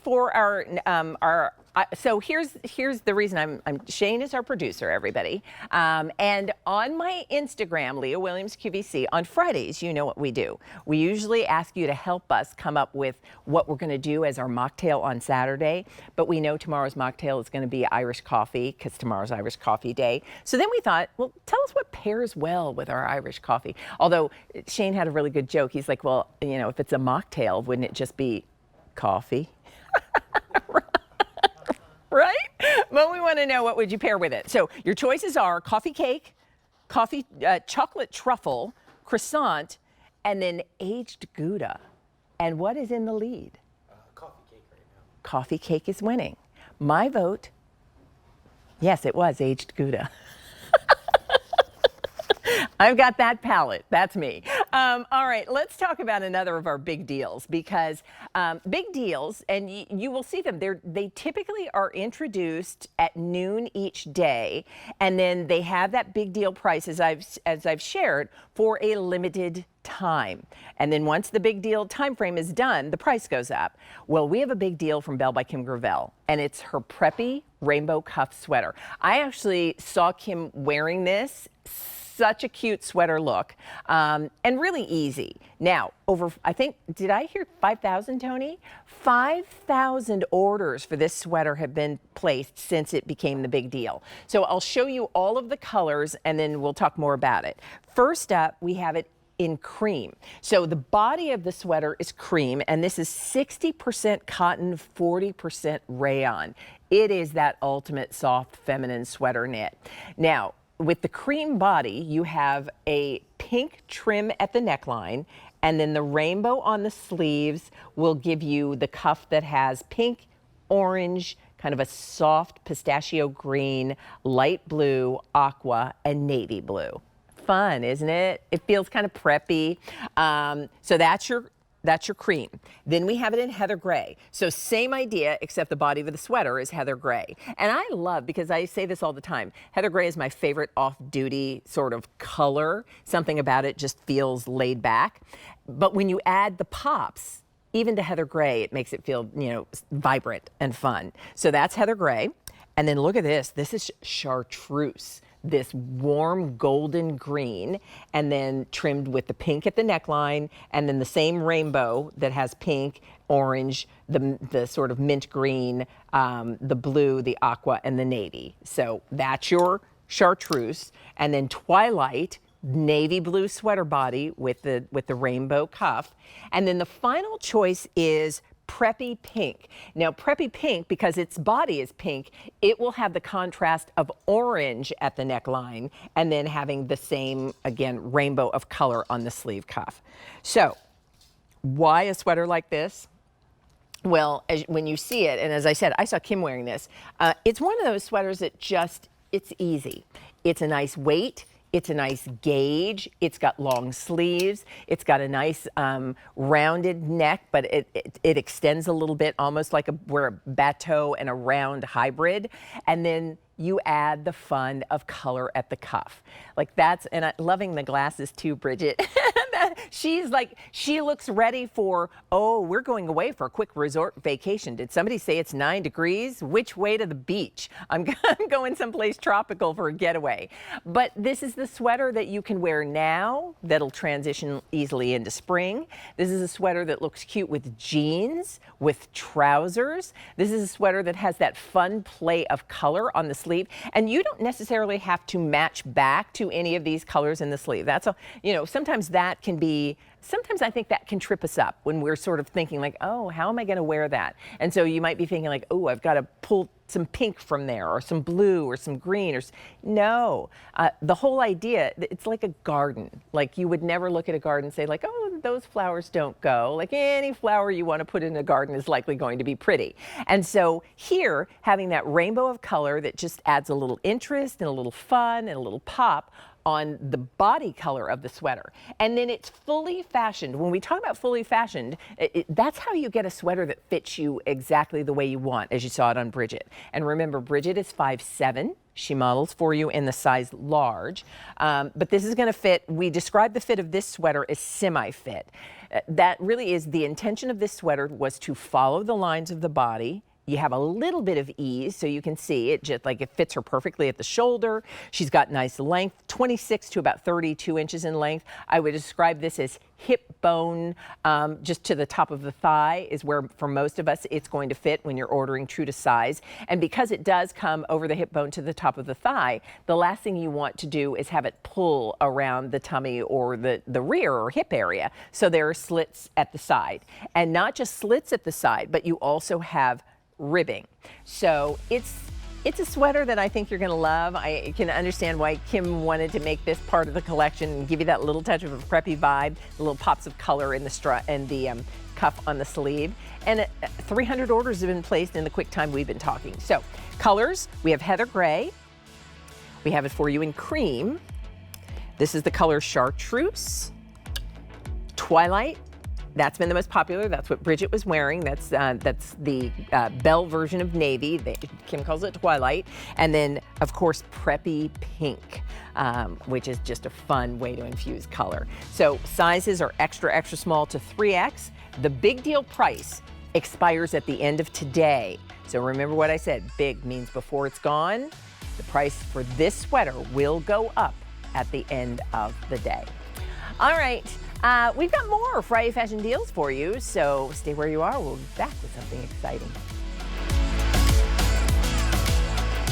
for so here's the reason Shane is our producer, everybody. And on my Instagram, Leah Williams QVC, on Fridays, you know what we do. We usually ask you to help us come up with what we're going to do as our mocktail on Saturday. But we know tomorrow's mocktail is going to be Irish coffee because tomorrow's Irish coffee day. So then we thought, well, tell us what pairs well with our Irish coffee. Although Shane had a really good joke. He's like, well, you know, if it's a mocktail, wouldn't it just be coffee? Right? But we want to know, what would you pair with it? So your choices are coffee cake, chocolate truffle, croissant, and then aged Gouda. And what is in the lead? Coffee cake right now. Coffee cake is winning. My vote, yes, it was aged Gouda. I've got that palate. That's me. All right, let's talk about another of our big deals, because big deals, and you will see them, they typically are introduced at noon each day, and then they have that big deal price, as I've shared, for a limited time. And then once the big deal time frame is done, the price goes up. Well, we have a big deal from Belle by Kim Gravel, and it's her preppy rainbow cuff sweater. I actually saw Kim wearing this. Such a cute sweater look, and really easy. Now, I think, did I hear 5,000, Tony? 5,000 orders for this sweater have been placed since it became the big deal. So I'll show you all of the colors, and then we'll talk more about it. First up, we have it in cream. So the body of the sweater is cream, and this is 60% cotton, 40% rayon. It is that ultimate soft feminine sweater knit. Now, with the cream body, you have a pink trim at the neckline, and then the rainbow on the sleeves will give you the cuff that has pink, orange, kind of a soft pistachio green, light blue, aqua, and navy blue. Fun, isn't it? It feels kind of preppy. So that's your cream. Then we have it in heather gray. So same idea, except the body of the sweater is heather gray. And I love, because I say this all the time, heather gray is my favorite off-duty sort of color. Something about it just feels laid back. But when you add the pops, even to heather gray, it makes it feel, you know, vibrant and fun. So that's heather gray. And then look at this. This is chartreuse. This warm golden green, and then trimmed with the pink at the neckline, and then the same rainbow that has pink, orange, the sort of mint green, the blue, the aqua, and the navy. So that's your chartreuse. And then twilight, navy blue sweater body with the rainbow cuff. And then the final choice is preppy pink. Now, preppy pink, because its body is pink, it will have the contrast of orange at the neckline, and then having the same, again, rainbow of color on the sleeve cuff. So why a sweater like this? Well, when you see it, and as I said, I saw Kim wearing this, it's one of those sweaters that it's easy. It's a nice weight. It's a nice gauge. It's got long sleeves. It's got a nice rounded neck, but it extends a little bit, almost like we're a bateau and a round hybrid. And then you add the fun of color at the cuff. Like that's, and loving the glasses too, Bridget. She's like, she looks ready for, oh, we're going away for a quick resort vacation. Did somebody say it's 9 degrees? Which way to the beach? I'm going someplace tropical for a getaway. But this is the sweater that you can wear now that'll transition easily into spring. This is a sweater that looks cute with jeans, with trousers. This is a sweater that has that fun play of color on the sleeve. And you don't necessarily have to match back to any of these colors in the sleeve. That's a, you know, sometimes that can be, sometimes I think that can trip us up when we're sort of thinking like, oh, how am I going to wear that? And so you might be thinking like, oh, I've got to pull some pink from there, or some blue, or some green, or no. The whole idea, it's like a garden. Like you would never look at a garden and say like, oh, those flowers don't go. Like any flower you want to put in a garden is likely going to be pretty. And so here, having that rainbow of color that just adds a little interest and a little fun and a little pop on the body color of the sweater. And then it's fully fashioned. When we talk about fully fashioned, that's how you get a sweater that fits you exactly the way you want, as you saw it on Bridget. And remember, Bridget is 5'7". She models for you in the size large. But this is going to fit, we describe the fit of this sweater as semi-fit. That really is the intention of this sweater, was to follow the lines of the body. You have a little bit of ease, so you can see it just like it fits her perfectly at the shoulder. She's got nice length, 26 to about 32 inches in length. I would describe this as hip bone, just to the top of the thigh is where, for most of us, it's going to fit when you're ordering true to size. And because it does come over the hip bone to the top of the thigh, the last thing you want to do is have it pull around the tummy or the rear or hip area. So there are slits at the side. And not just slits at the side, but you also have ribbing. So it's a sweater that I think you're going to love. I can understand why Kim wanted to make this part of the collection and give you that little touch of a preppy vibe, the little pops of color in the strut and the cuff on the sleeve. And 300 orders have been placed in the quick time we've been talking. So colors, we have heather gray. We have it for you in cream. This is the color chartreuse, twilight. That's been the most popular. That's what Bridget was wearing. That's the Belle version of navy. Kim calls it twilight. And then, of course, preppy pink, which is just a fun way to infuse color. So sizes are extra, extra small to 3X. The big deal price expires at the end of today. So remember what I said, big means before it's gone. The price for this sweater will go up at the end of the day. All right. We've got more Friday fashion deals for you, so stay where you are. We'll be back with something exciting.